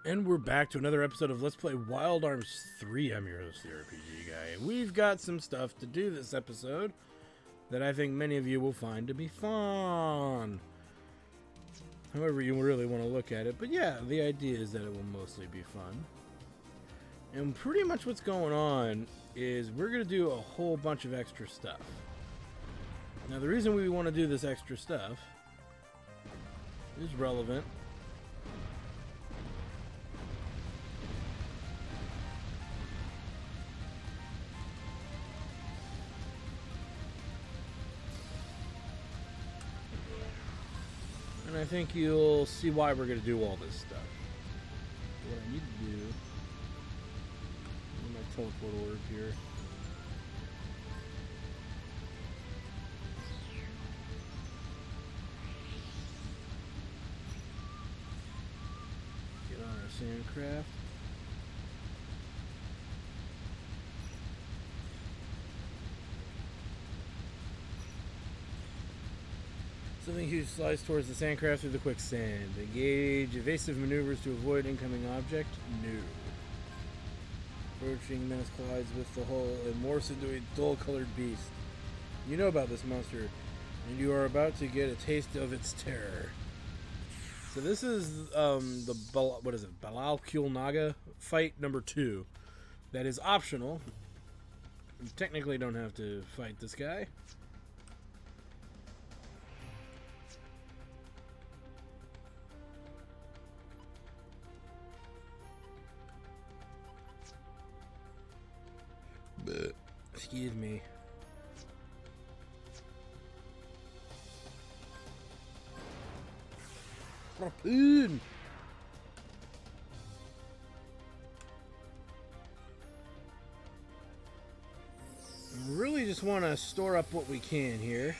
And we're back to another episode of Let's Play Wild Arms 3. I'm your host, the RPG Guy. And we've got some stuff to do this episode that I think many of you will find to be fun. However you really want to look at it. But yeah, the idea is that it will mostly be fun. And pretty much what's going on is we're going to do a whole bunch of extra stuff. Now the reason we want to do this extra stuff is relevant. And I think you'll see why we're going to do all this stuff. What I need to do... my teleport orb here. Get on our sandcraft. Something huge slides towards the sandcraft through the quicksand. Engage evasive maneuvers to avoid incoming object. No. Approaching menace collides with the hull and morphs into a dull-colored beast. You know about this monster, and you are about to get a taste of its terror. So this is Balal Kul Naga fight number 2. That is optional. You technically don't have to fight this guy. Excuse me. Harpoon! Really just want to store up what we can here.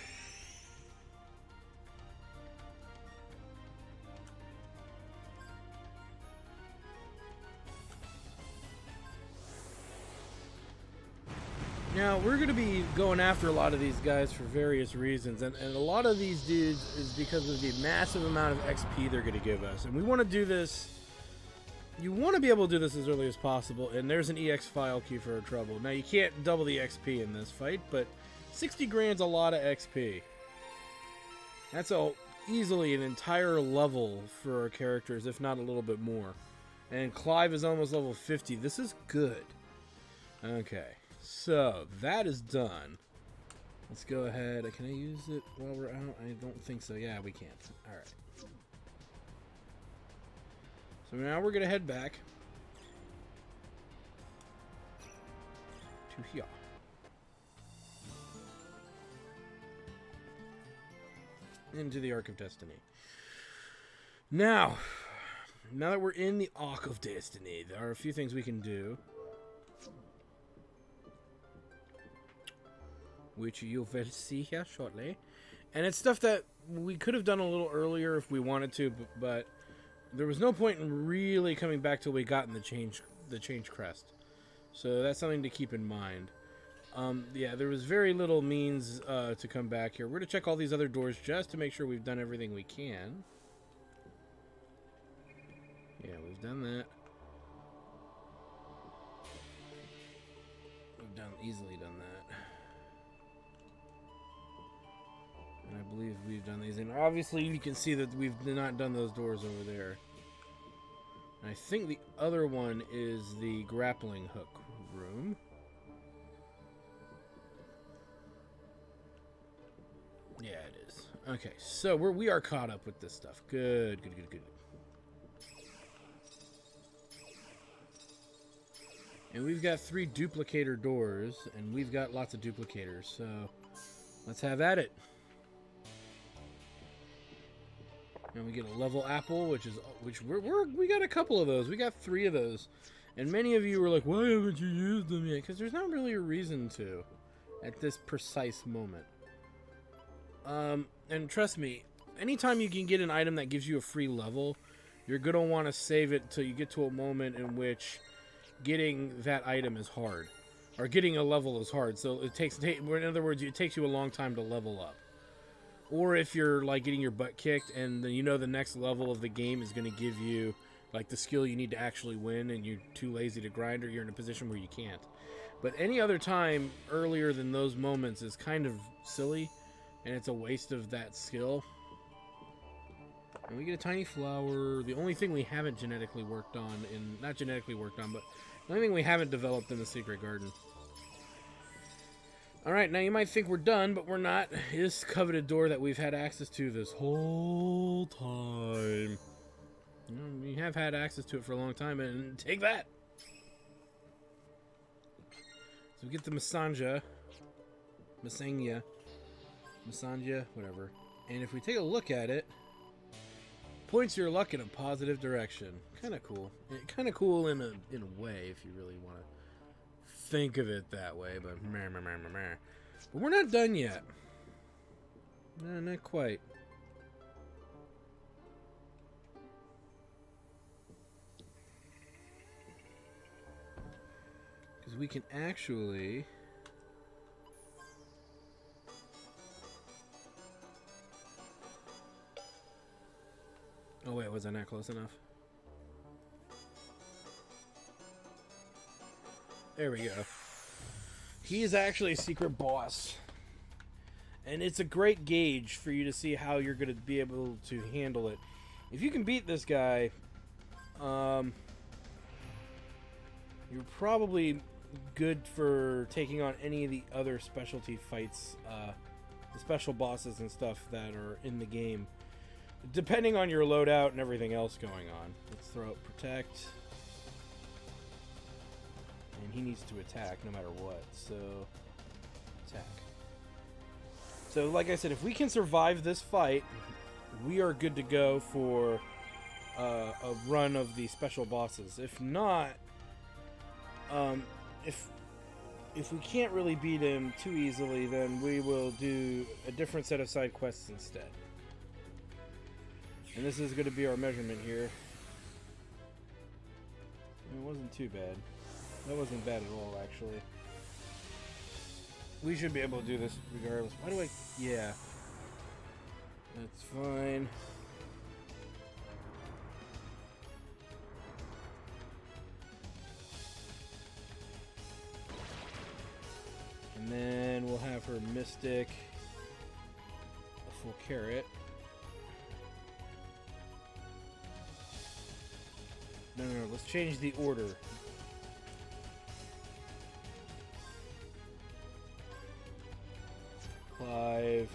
Now, we're going to be going after a lot of these guys for various reasons, and a lot of these dudes is because of the massive amount of XP they're going to give us. And we want to do this... You want to be able to do this as early as possible, and there's an EX file key for our trouble. Now, you can't double the XP in this fight, but 60 grand's a lot of XP. That's easily an entire level for our characters, if not a little bit more. And Clive is almost level 50. This is good. Okay. So, that is done. Let's go ahead. Can I use it while we're out? I don't think so. Yeah, we can't. Alright. So now we're going to head back to here. Into the Ark of Destiny. Now that we're in the Ark of Destiny, there are a few things we can do, which you'll see here shortly. And it's stuff that we could have done a little earlier if we wanted to, but there was no point in really coming back till we got in the change crest. So that's something to keep in mind. Yeah, there was very little means to come back here. We're going to check all these other doors just to make sure we've done everything we can. Yeah, we've done that. We've easily done that. And I believe we've done these. And obviously you can see that we've not done those doors over there. And I think the other one is the grappling hook room. Yeah, it is. Okay, so we are caught up with this stuff. Good. And we've got 3 duplicator doors, and we've got lots of duplicators, so let's have at it. And we get a level apple, which we got a couple of those. We got 3 of those. And many of you were like, why haven't you used them yet? Because there's not really a reason to at this precise moment. And trust me, anytime you can get an item that gives you a free level, you're going to want to save it till you get to a moment in which getting that item is hard. Or getting a level is hard. So in other words, it takes you a long time to level up. Or if you're like getting your butt kicked and you know the next level of the game is going to give you like the skill you need to actually win and you're too lazy to grind, or you're in a position where you can't. But any other time earlier than those moments is kind of silly, and it's a waste of that skill. And we get a tiny flower. The only thing we haven't genetically worked on, not genetically worked on, but the only thing we haven't developed in the Secret Garden. Alright, now you might think we're done, but we're not. This coveted door that we've had access to this whole time. We have had access to it for a long time, and take that! So we get the Masanja, whatever. And if we take a look at it, points your luck in a positive direction. Kind of cool. Kind of cool in a way, if you really want to think of it that way. But but we're not done yet. No, not quite. Because we can actually... Oh wait, was I not close enough? There we go. He is actually a secret boss. And it's a great gauge for you to see how you're going to be able to handle it. If you can beat this guy, you're probably good for taking on any of the other specialty fights, the special bosses and stuff that are in the game. Depending on your loadout and everything else going on. Let's throw out Protect. And he needs to attack no matter what. So, attack. So, like I said, if we can survive this fight, we are good to go for a run of the special bosses. If not, if we can't really beat him too easily, then we will do a different set of side quests instead. And this is going to be our measurement here. It wasn't too bad. That wasn't bad at all, actually. We should be able to do this regardless. Why do I... Yeah. That's fine. And then we'll have her Mystic. A full carrot. No, let's change the order. Clive,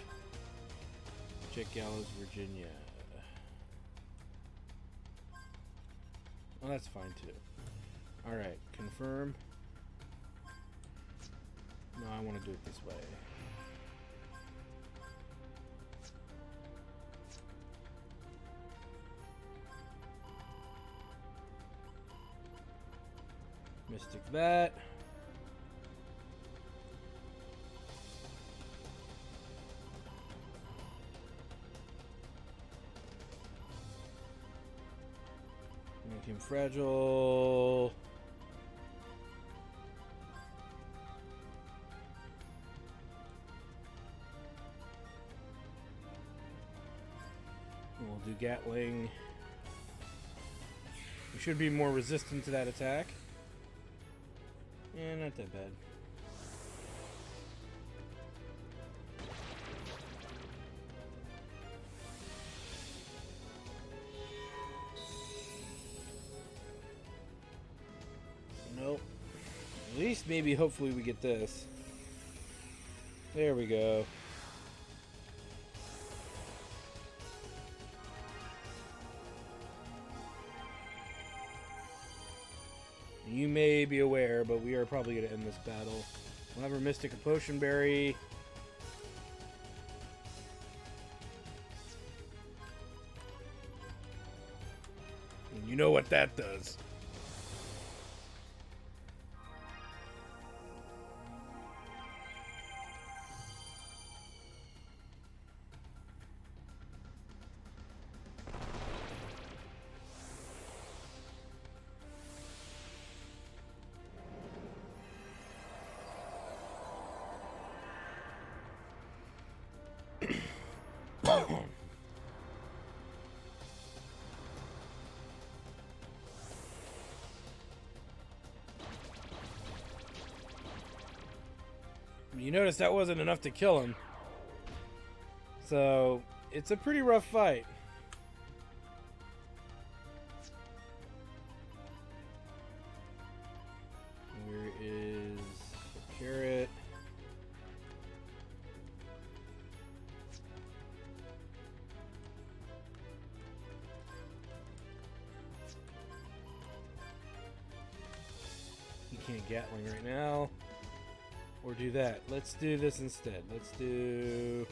Jack Gallows, Virginia. Well, that's fine too. Alright, confirm. No, I want to do it this way. Mystic that. Make him fragile. We'll do Gatling. We should be more resistant to that attack. Yeah, not that bad. Nope. At least maybe hopefully we get this. There we go. You may be aware, but we are probably going to end this battle. We'll have her Mystic a Potion Berry. And you know what that does. You notice that wasn't enough to kill him. So, it's a pretty rough fight. Where is the carrot? He can't Gatling right now. Or do that. Let's do this instead. Let's do...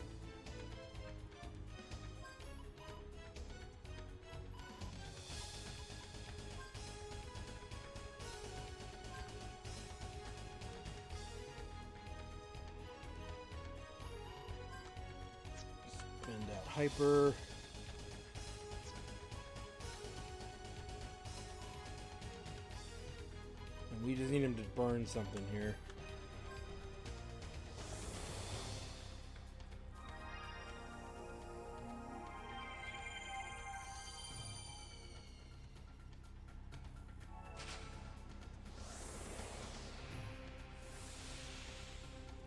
Spend out Hyper. And we just need him to burn something here.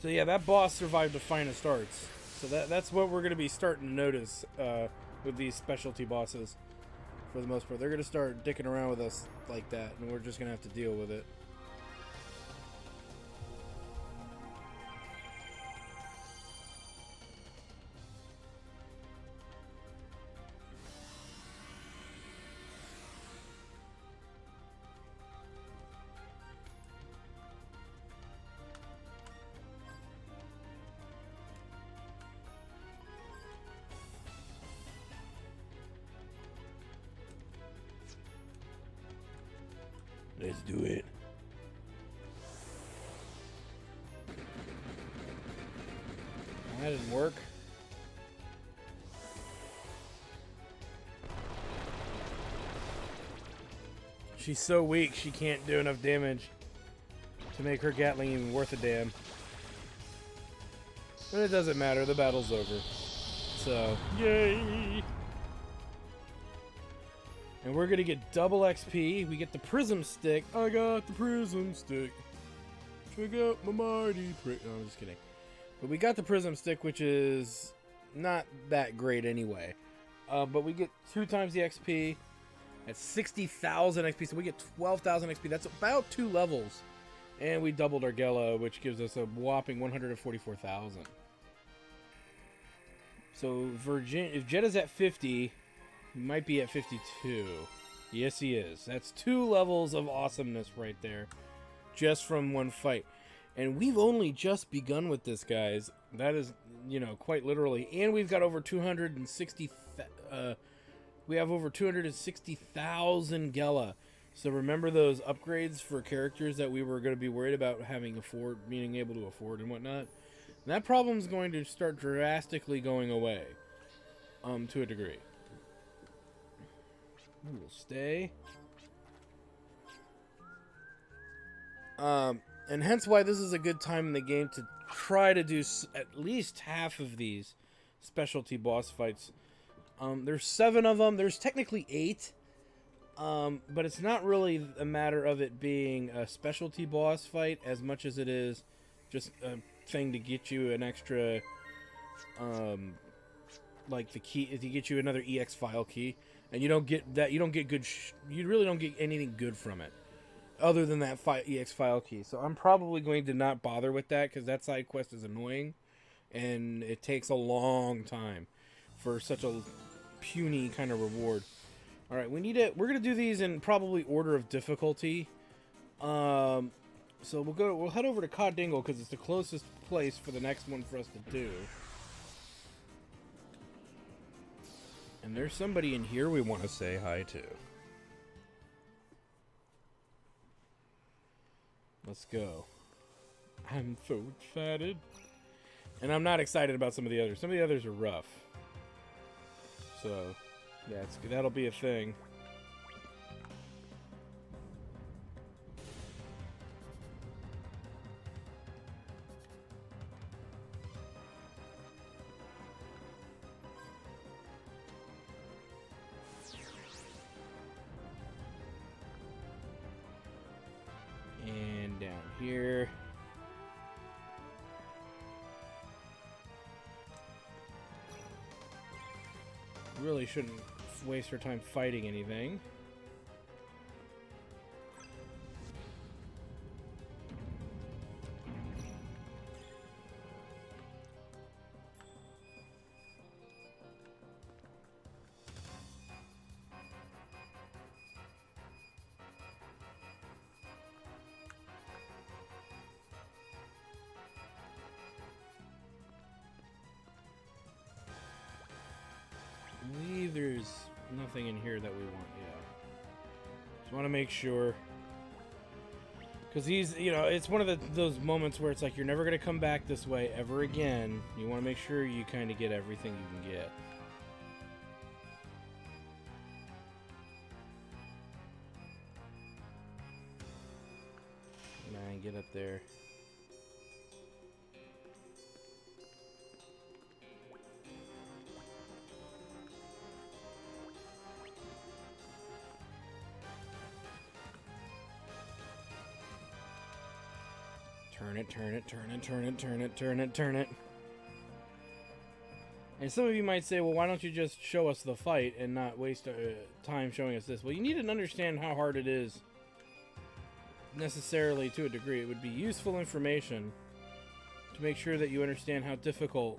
So yeah, that boss survived the finest arts. So that's what we're going to be starting to notice with these specialty bosses. For the most part, they're going to start dicking around with us like that, and we're just going to have to deal with it. Let's do it. That didn't work. She's so weak, she can't do enough damage to make her Gatling even worth a damn. But it doesn't matter, the battle's over. So, yay! And we're gonna get double XP. We get the Prism Stick. I got the Prism Stick. Check out my mighty No, I'm just kidding. But we got the Prism Stick, which is not that great anyway. But we get 2 times the XP at 60,000 XP. So we get 12,000 XP. That's about 2 levels. And we doubled our Gela, which gives us a whopping 144,000. So if Jetta's at 50... He might be at 52. Yes, he is. That's 2 levels of awesomeness right there. Just from one fight. And we've only just begun with this, guys. That is, you know, quite literally. And we've got over 260... we have over 260,000 Gela. So remember those upgrades for characters that we were going to be worried about being able to afford and whatnot? And that problem's going to start drastically going away. To a degree. We'll stay. And hence why this is a good time in the game to try to do at least half of these specialty boss fights. There's 7 of them. There's technically 8. But it's not really a matter of it being a specialty boss fight as much as it is just a thing to get you an extra, like the key, to get you another EX file key. And you don't get that. You don't get good. You really don't get anything good from it, other than that EX file key. So I'm probably going to not bother with that because that side quest is annoying, and it takes a long time for such a puny kind of reward. All right, we need it. We're gonna do these in probably order of difficulty. So we'll head over to Cod Dingle because it's the closest place for the next one for us to do. And there's somebody in here we want to say hi to. Let's go. I'm so excited. And I'm not excited about some of the others. Some of the others are rough. So, yeah, that'll be a thing. And down here. really shouldn't waste our time fighting anything. I believe there's nothing in here that we want. Yeah. Just want to make sure. Because he's, you know, it's one of those moments where it's like you're never going to come back this way ever again. You want to make sure you kind of get everything you can get. Man, get up there. Turn it, turn it, turn it, turn it, turn it, turn it, turn it. And some of you might say, well, why don't you just show us the fight and not waste time showing us this? Well, you need to understand how hard it is necessarily to a degree. It would be useful information to make sure that you understand how difficult,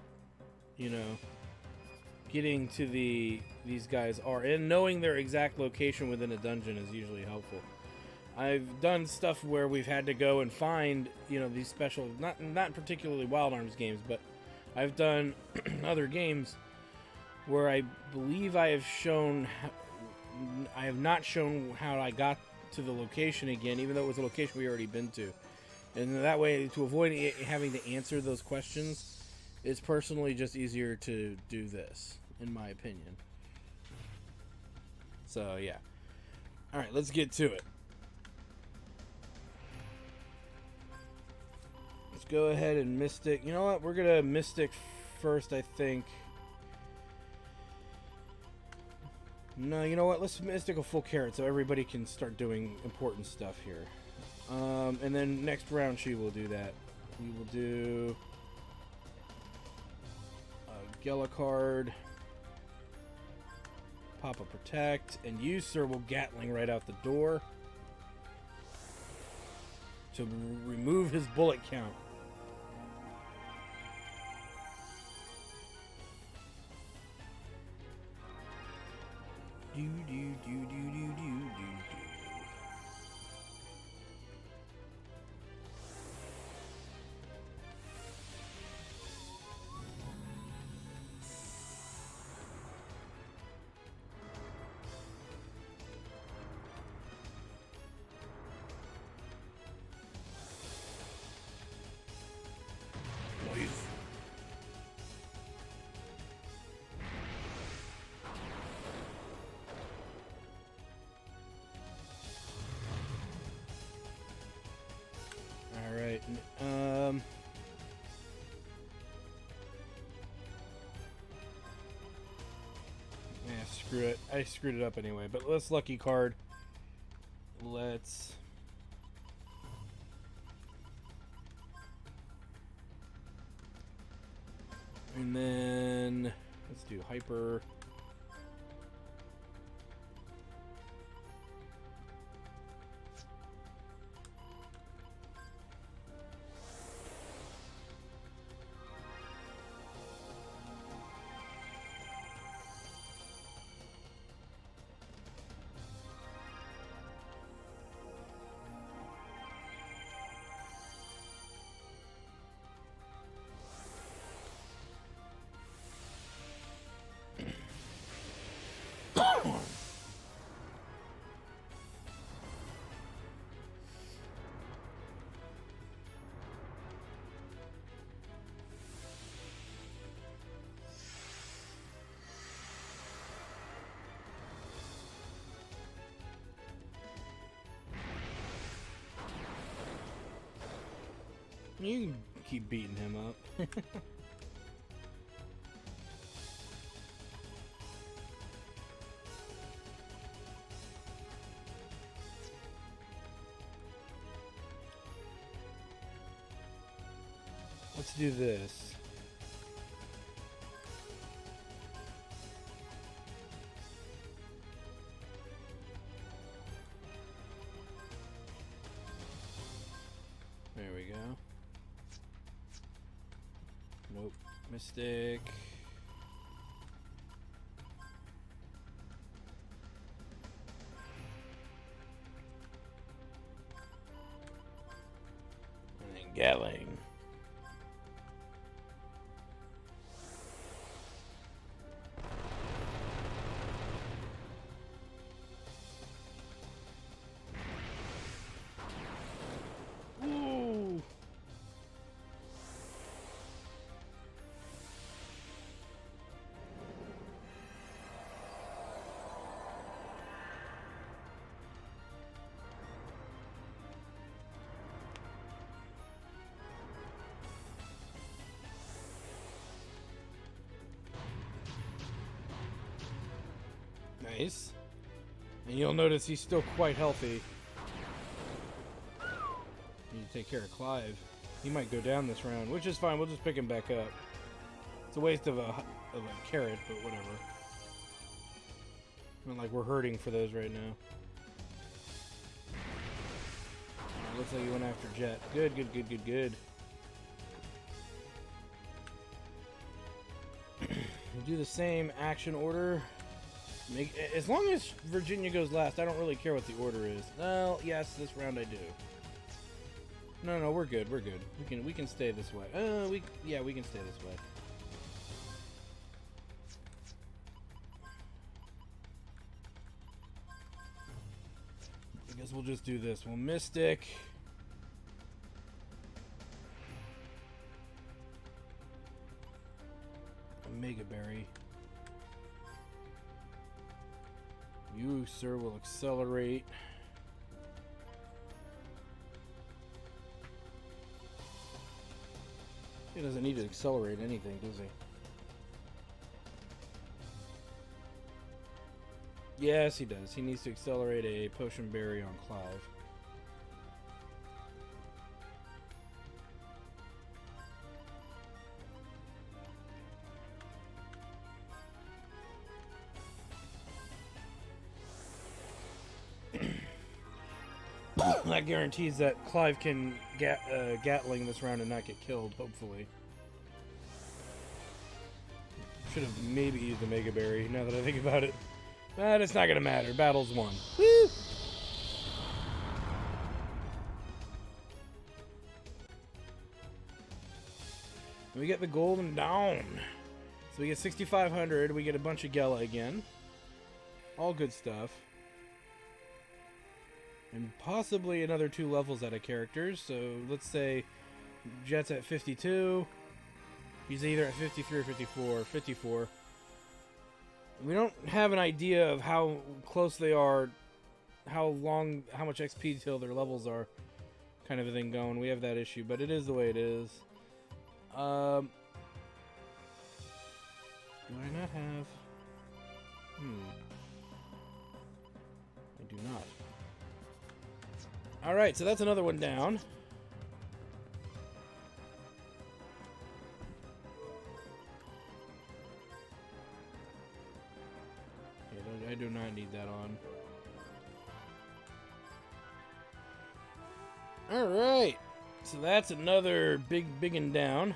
you know, getting to these guys are. And knowing their exact location within a dungeon is usually helpful. I've done stuff where we've had to go and find, you know, these special, not particularly Wild Arms games, but I've done other games where I believe I have not shown how I got to the location again, even though it was a location we already been to. And that way, to avoid having to answer those questions, it's personally just easier to do this, in my opinion. So, yeah. Alright, let's get to it. Let's go ahead and Mystic. You know what? We're going to Mystic first, I think. No, you know what? Let's Mystic a full carrot so everybody can start doing important stuff here. And then next round she will do that. We will do a Gellicard, Papa Protect, and you, sir, will Gatling right out the door to remove his bullet count. Do do do do do do do do. Alright, yeah, screw it. I screwed it up anyway, but let's lucky card. Let's... And then... let's do Hyper... You can keep beating him up. Let's do this. Mystic. And then Gatling. Ooh. Nice. And you'll notice he's still quite healthy. Need to take care of Clive. He might go down this round, which is fine. We'll just pick him back up. It's a waste of a carrot, but whatever. Not like we're hurting for those right now. Looks like he went after Jet. Good, good, good, good, good. We do the same action order. As long as Virginia goes last, I don't really care what the order is. Well, yes, this round I do. No, we're good. We're good. We can stay this way. We can stay this way. I guess we'll just do this. We'll Mystic. Omega Berry. You, sir, will accelerate. He doesn't need to accelerate anything, does he? Yes, he does. He needs to accelerate a potion berry on Clive. That guarantees that Clive can Gatling this round and not get killed, hopefully. Should have maybe used the Mega Berry, now that I think about it. But it's not going to matter. Battle's won. Woo! We get the Golden Dawn. So we get 6,500. We get a bunch of Gela again. All good stuff. And possibly another 2 levels out of characters. So let's say Jet's at 52. He's either at 53 or 54. 54. We don't have an idea of how close they are, how much XP till their levels are, kind of a thing going. We have that issue, but it is the way it is. Do I not have... I do not. Alright, so that's another one down. Okay, I do not need that on. Alright, so that's another biggin down.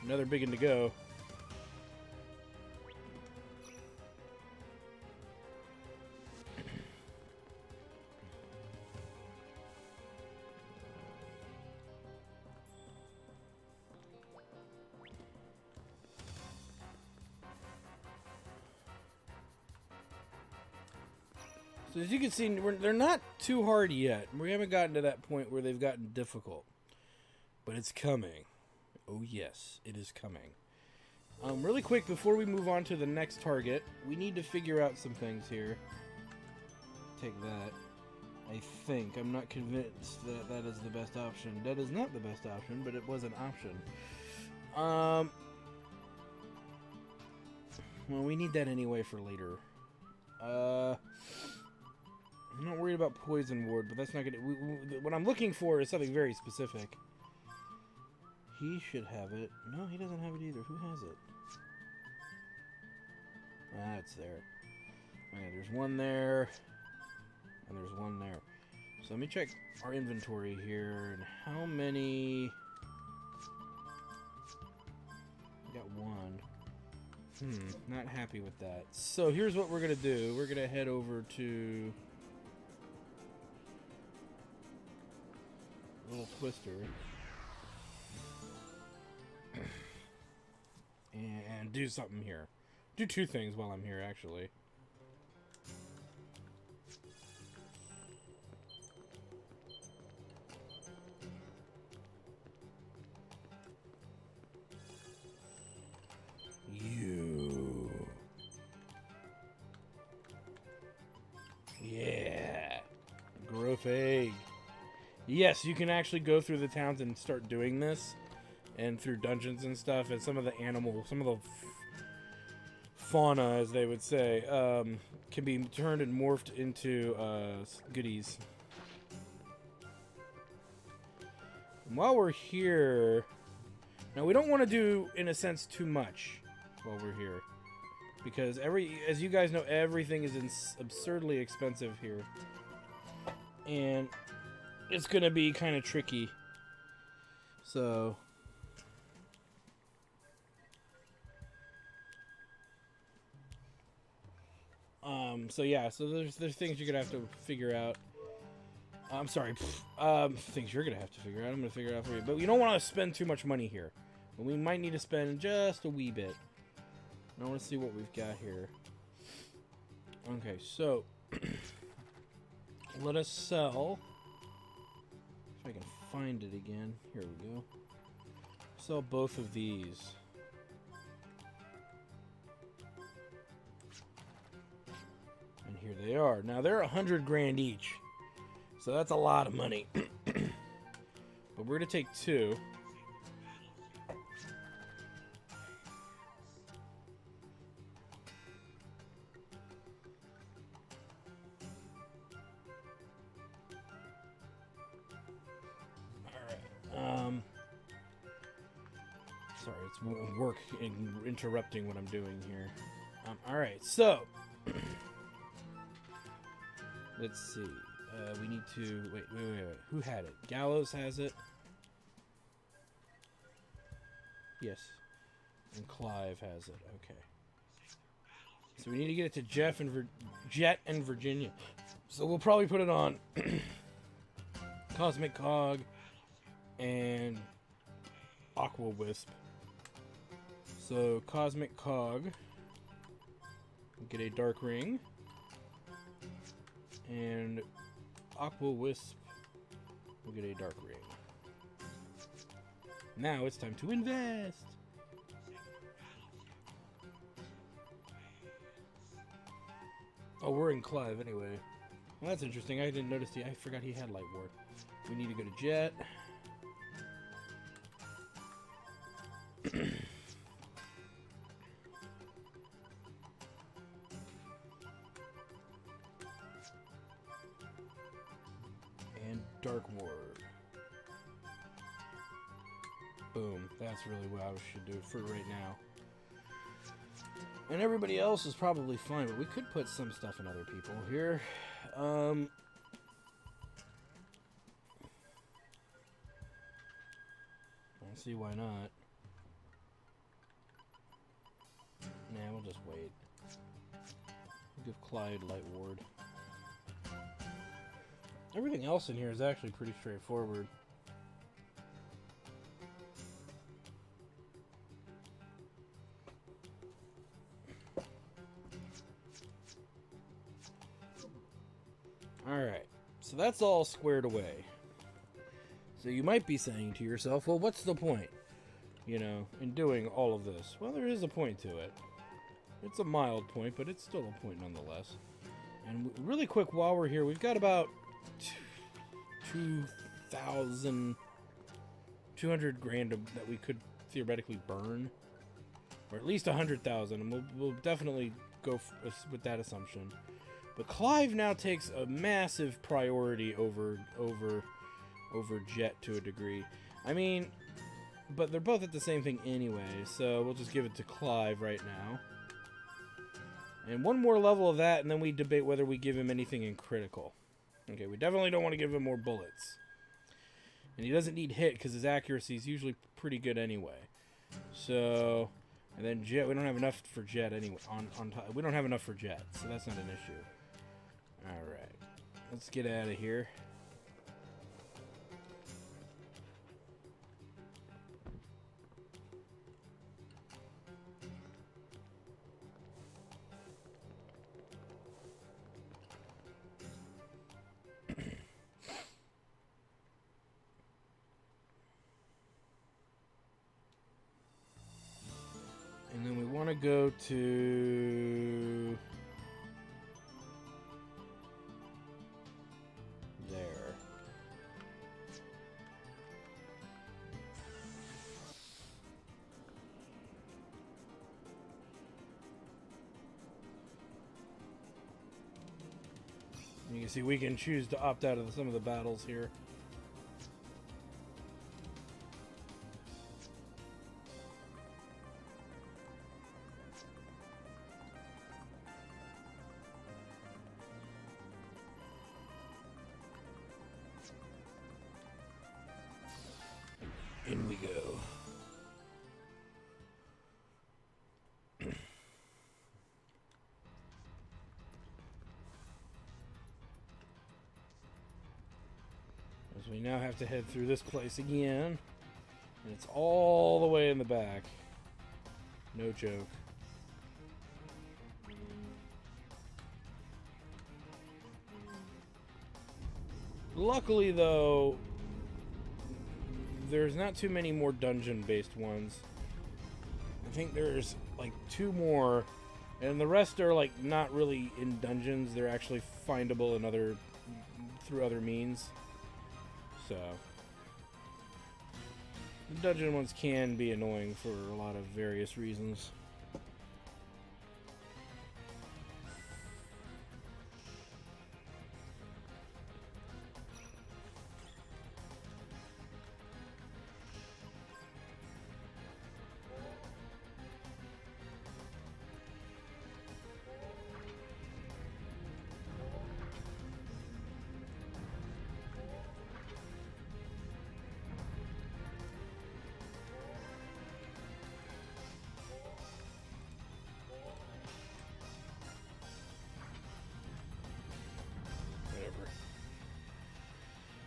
Another biggin to go. So as you can see, they're not too hard yet. We haven't gotten to that point where they've gotten difficult. But it's coming. Oh yes, it is coming. Really quick, before we move on to the next target, we need to figure out some things here. Take that. I think. I'm not convinced that that is the best option. That is not the best option, but it was an option. Well, we need that anyway for later. I'm not worried about Poison Ward, but that's not gonna... what I'm looking for is something very specific. He should have it. No, he doesn't have it either. Who has it? Ah, it's there. Okay, there's one there. And there's one there. So let me check our inventory here. And how many... on. Not happy with that. So here's what we're gonna do. We're gonna head over to Little Twister and do something here. Do two things while I'm here, actually. Yeah. Growth egg. Yes, you can actually go through the towns and start doing this. And through dungeons and stuff. And some of the fauna, as they would say, can be turned and morphed into goodies. And while we're here... Now, we don't want to do, in a sense, too much while we're here. Because, as you guys know, everything is absurdly expensive here. And it's going to be kind of tricky. So... So there's things you're going to have to figure out. I'm sorry. Things you're going to have to figure out. I'm going to figure it out for you. But you don't want to spend too much money here. We might need to spend just a wee bit. I want to see what we've got here. Okay, so let us sell. If I can find it again. Here we go. Sell both of these. And here they are. Now they're 100 grand each. So that's a lot of money. But we're going to take two. Sorry, it's work interrupting what I'm doing here. Alright, so let's see. We need to... Wait. Who had it? Gallows has it? Yes. And Clive has it. Okay. So we need to get it to Jet and Virginia. So we'll probably put it on Cosmic Cog and Aqua Wisp. So Cosmic Cog will get a Dark Ring. And Aqua Wisp will get a Dark Ring. Now it's time to invest. Oh, we're in Clive anyway. Well, that's interesting. I didn't notice I forgot he had Light Ward. We need to go to Jet. And Dark Ward. Boom. That's really what I should do for right now. And everybody else is probably fine, but we could put some stuff in other people here. I see why not. Nah, we'll just wait. We'll give Clyde Light Ward. Everything else in here is actually pretty straightforward. Alright, so that's all squared away. So you might be saying to yourself, well, what's the point, in doing all of this? Well, there is a point to it. It's a mild point, but it's still a point nonetheless. And really quick, while we're here, we've got about 200 grand that we could theoretically burn. Or at least 100,000, and we'll definitely go with that assumption. But Clive now takes a massive priority over Jet to a degree. I mean, but they're both at the same thing anyway, so we'll just give it to Clive right now. And one more level of that, and then we debate whether we give him anything in critical. Okay, we definitely don't want to give him more bullets. And he doesn't need hit, because his accuracy is usually pretty good anyway. So, And then Jet, we don't have enough for Jet anyway. On top, we don't have enough for Jet, so that's not an issue. All right, let's get out of here. And then we want to go to there. You can see we can choose to opt out of some of the battles here. In we go. As we now have to head through this place again. And it's all the way in the back. No joke. Luckily, though, there's not too many more dungeon-based ones. I think there's like 2 more, and the rest are like not really in dungeons. They're actually findable in through other means. So the dungeon ones can be annoying for a lot of various reasons.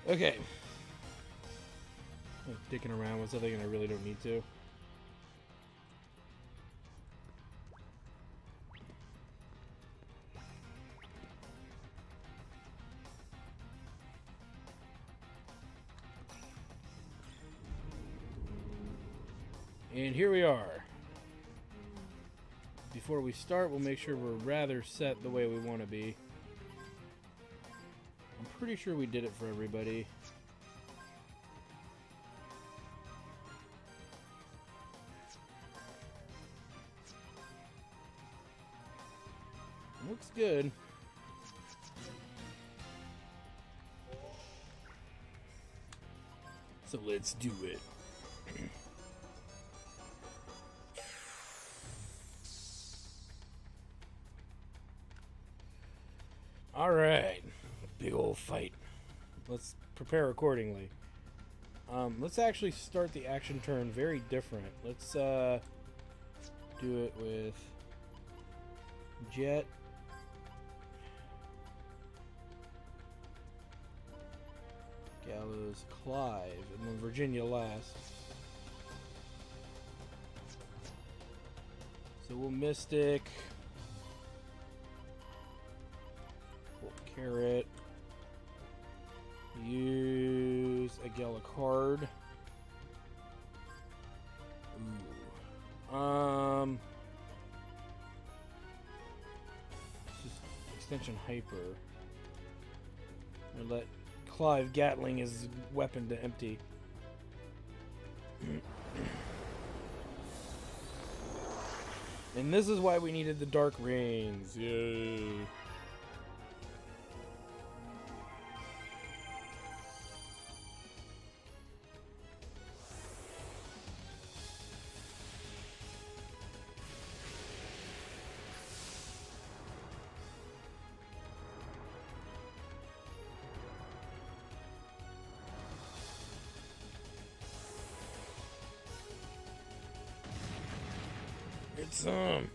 Okay. I'm dicking around with something and I really don't need to. And here we are. Before we start, we'll make sure we're rather set the way we want to be. I'm pretty sure we did it for everybody. Looks good. So let's do it. All right. Big old fight. Let's prepare accordingly. Let's actually start the action turn very different. Let's do it with Jet. Gallows, Clive, and then Virginia last. So we'll Mystic. We'll Carrot. Use a Gallicard. Ooh. Just extension Hyper. And let Clive Gatling his weapon to empty. And this is why we needed the Dark Reigns. Yay. Get some.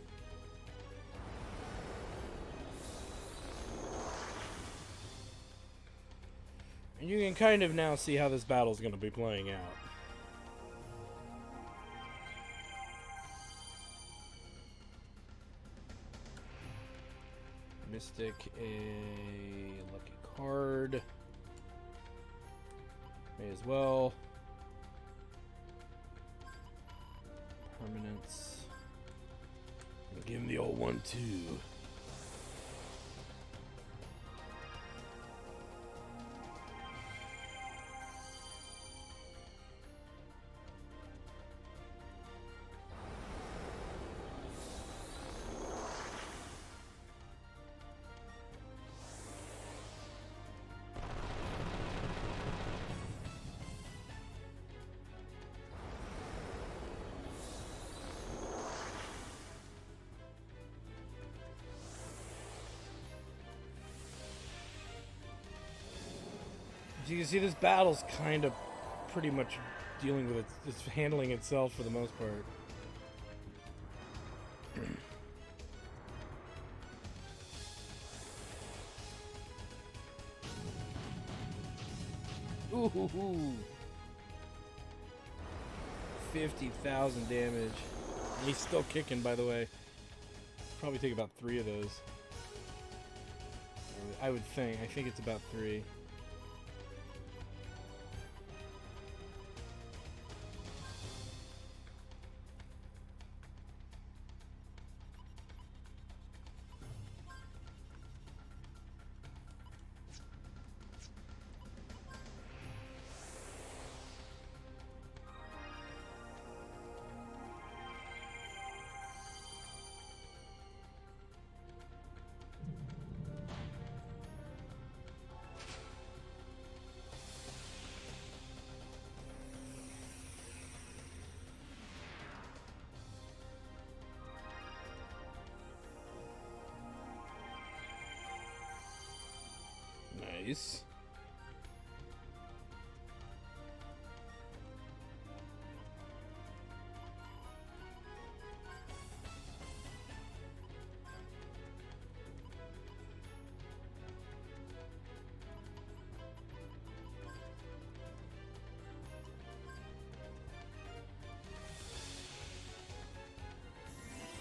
And you can kind of now see how this battle's going to be playing out. Mystic, a lucky card. May as well. Permanence. Give him the old 1-2. As you can see, this battle's kind of pretty much dealing with it. It's handling itself for the most part. Ooh, 50,000 damage. And he's still kicking, by the way. Probably take about 3 of those. I would think. I think it's about 3. Nice.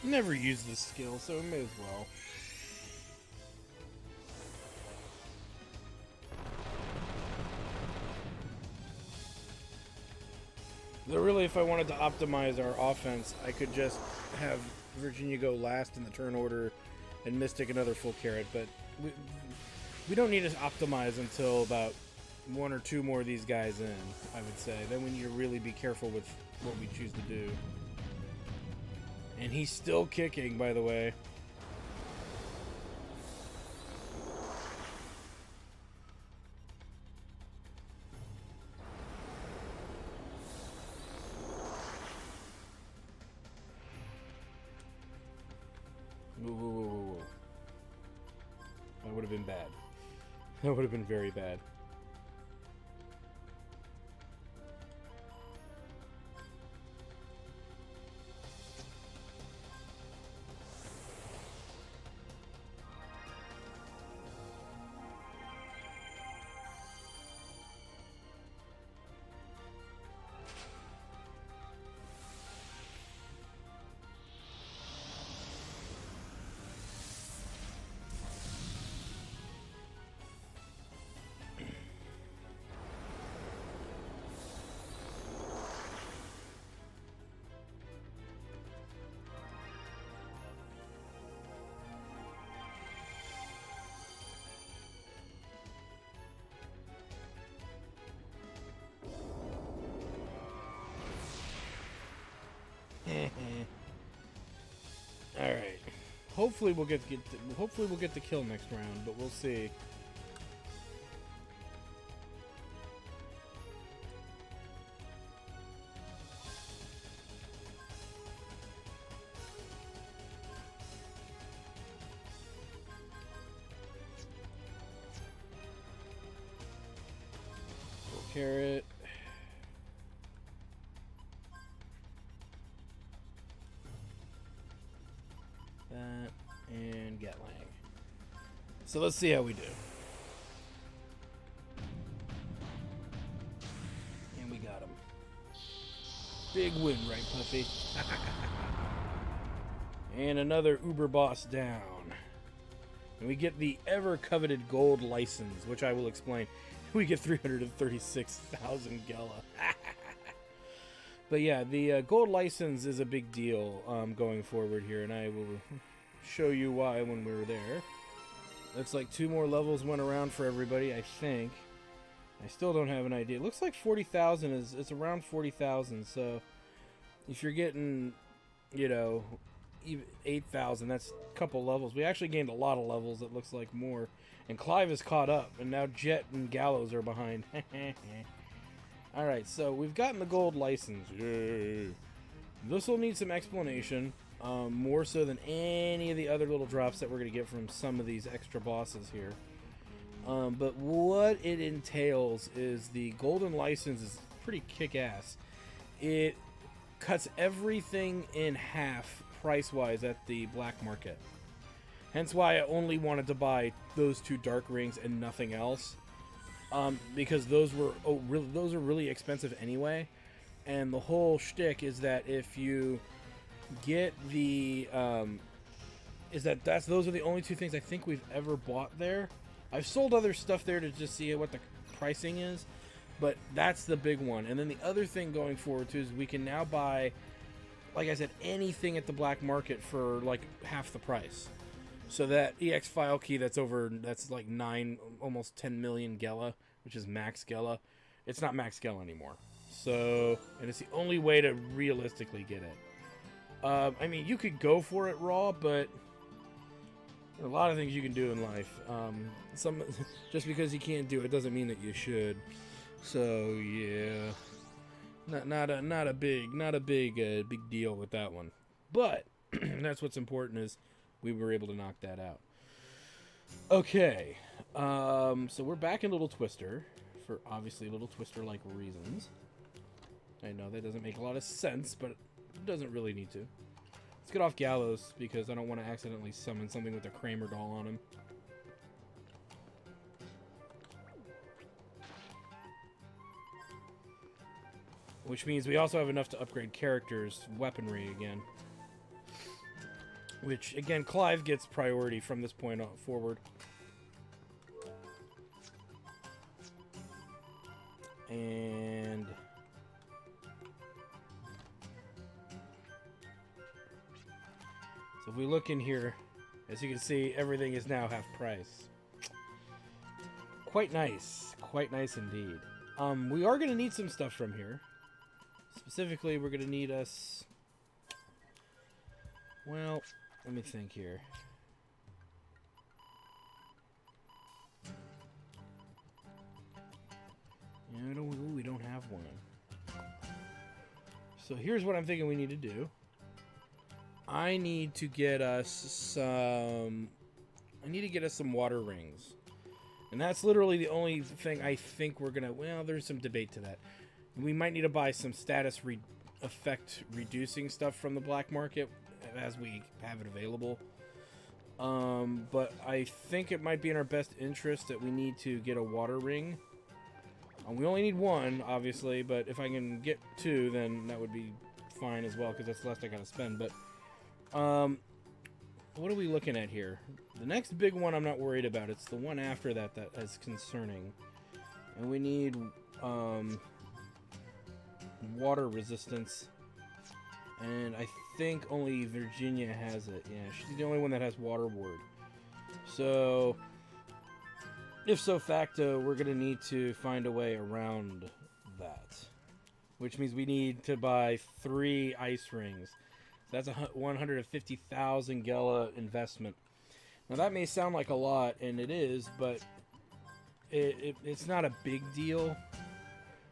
Never used this skill, so it may as well. Though really, if I wanted to optimize our offense, I could just have Virginia go last in the turn order and Mystic another full carrot, but we don't need to optimize until about 1 or 2 more of these guys in, I would say. Then we need to really be careful with what we choose to do. And he's still kicking, by the way. Whoa. That would have been bad. That would have been very bad. All right. Hopefully we'll get the kill next round, but we'll see. Carrot. So let's see how we do. And we got him. Big win, right, Puffy? And another Uber boss down. And we get the ever-coveted gold license, which I will explain. We get 336,000 Gela. But yeah, the gold license is a big deal going forward here, and I will show you why when we're there. Looks like 2 more levels went around for everybody, I think. I still don't have an idea. It looks like 40,000 is it's around 40,000, so if you're getting, you know, even 8,000, that's a couple levels. We actually gained a lot of levels, it looks like more. And Clive is caught up, and now Jet and Gallows are behind. Alright, so we've gotten the gold license. Yay. This will need some explanation, more so than any of the other little drops that we're going to get from some of these extra bosses here. But what it entails is the golden license is pretty kick-ass. It cuts everything in half price-wise at the black market. Hence why I only wanted to buy those 2 dark rings and nothing else. Because those are really expensive anyway. And the whole shtick is that if you get the those are the only 2 things I think we've ever bought there. I've sold other stuff there to just see what the pricing is, but that's the big one. And then the other thing going forward too is we can now buy, like I said, anything at the black market for like half the price. So that EX file key that's like 9, almost 10 million Gela, which is max Gela, it's not max Gela anymore. So, and it's the only way to realistically get it. I mean, you could go for it raw, but there are a lot of things you can do in life. Just because you can't do it doesn't mean that you should. So yeah, not a big deal with that one. But that's what's important is we were able to knock that out. Okay, so we're back in Little Twister for obviously Little Twister-like reasons. I know that doesn't make a lot of sense, but it doesn't really need to. Let's get off Gallows because I don't want to accidentally summon something with a Kramer doll on him. Which means we also have enough to upgrade characters' weaponry again. Which, again, Clive gets priority from this point on forward. And so if we look in here, as you can see, everything is now half price. Quite nice indeed. We are going to need some stuff from here. Specifically, we're going to need us... Well, let me think here. Yeah, we don't have one. So here's what I'm thinking we need to do. I need to get us some water rings. And that's literally the only thing I think we're gonna... Well, there's some debate to that. We might need to buy some status effect reducing stuff from the black market as we have it available. But I think it might be in our best interest that we need to get a water ring. We only need 1, obviously, but if I can get 2, then that would be fine as well, because that's less I gotta spend. But what are we looking at here? The next big one I'm not worried about. It's the one after that that is concerning. And we need water resistance. And I think only Virginia has it. Yeah, she's the only one that has water ward. So, if so facto, we're going to need to find a way around that. Which means we need to buy 3 ice rings. So that's a 150,000 Gela investment. Now that may sound like a lot, and it is, but it's not a big deal.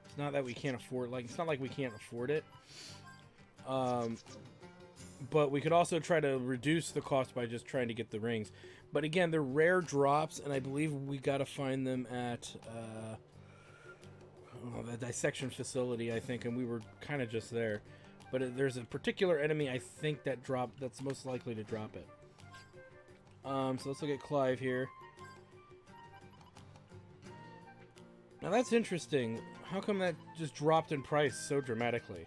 It's not that we can't afford, like, it's not like we can't afford it. But we could also try to reduce the cost by just trying to get the rings. But again, they're rare drops, and I believe we gotta find them at the dissection facility, I think, and we were kind of just there. But there's a particular enemy, I think, that's most likely to drop it. So let's look at Clive here. Now that's interesting. How come that just dropped in price so dramatically?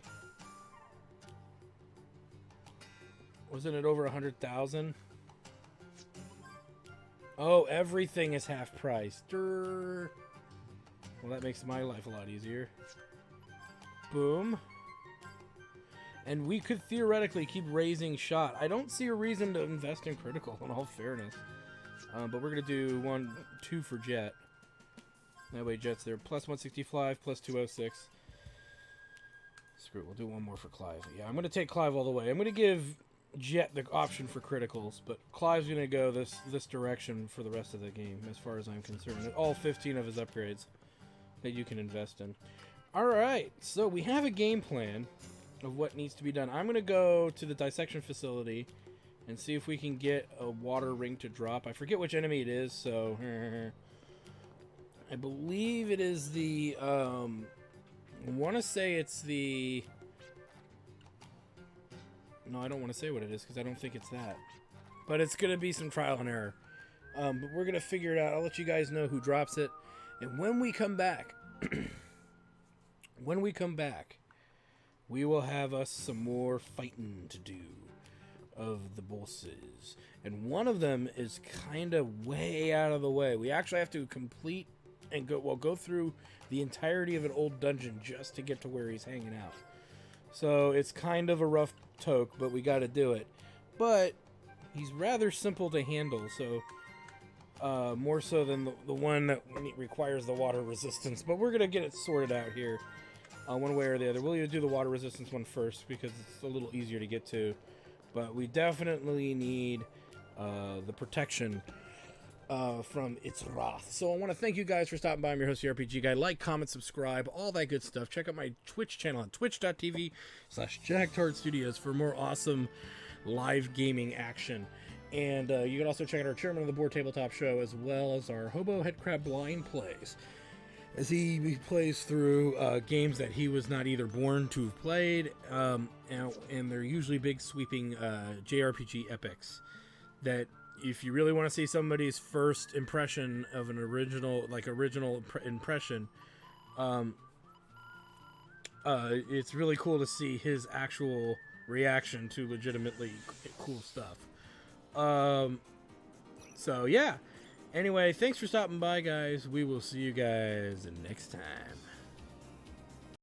Wasn't it over 100,000? Oh, everything is half price. Durr. Well, that makes my life a lot easier. Boom. And we could theoretically keep raising shot. I don't see a reason to invest in critical, in all fairness. But we're going to do 2 for Jet. That way Jet's there. Plus 165, plus 206. Screw it, we'll do one more for Clive. Yeah, I'm going to take Clive all the way. I'm going to give Jet the option for criticals, but Clive's going to go this direction for the rest of the game, as far as I'm concerned. All 15 of his upgrades that you can invest in. Alright, so we have a game plan of what needs to be done. I'm going to go to the dissection facility and see if we can get a water ring to drop. I forget which enemy it is, so... I believe it is the... I want to say it's the... No, I don't want to say what it is, because I don't think it's that. But it's going to be some trial and error. But we're going to figure it out. I'll let you guys know who drops it. And when we come back... we will have us some more fighting to do of the bosses. And one of them is kind of way out of the way. We actually have to complete and go through the entirety of an old dungeon just to get to where he's hanging out. So it's kind of a rough toke, but we got to do it. But he's rather simple to handle, so more so than the one that requires the water resistance. But we're going to get it sorted out here one way or the other. We'll either do the water resistance one first because it's a little easier to get to. But we definitely need the protection from its wrath. So I want to thank you guys for stopping by. I'm your host, the RPG Guy. Like, comment, subscribe, all that good stuff. Check out my Twitch channel at twitch.tv/JackTardStudios for more awesome live gaming action. And you can also check out our Chairman of the Board Tabletop Show, as well as our Hobo Headcrab Blind Plays, as he plays through games that he was not either born to have played, and they're usually big sweeping JRPG epics that, if you really want to see somebody's first impression of an original impression, it's really cool to see his actual reaction to legitimately cool stuff. So yeah. Anyway, thanks for stopping by, guys. We will see you guys next time.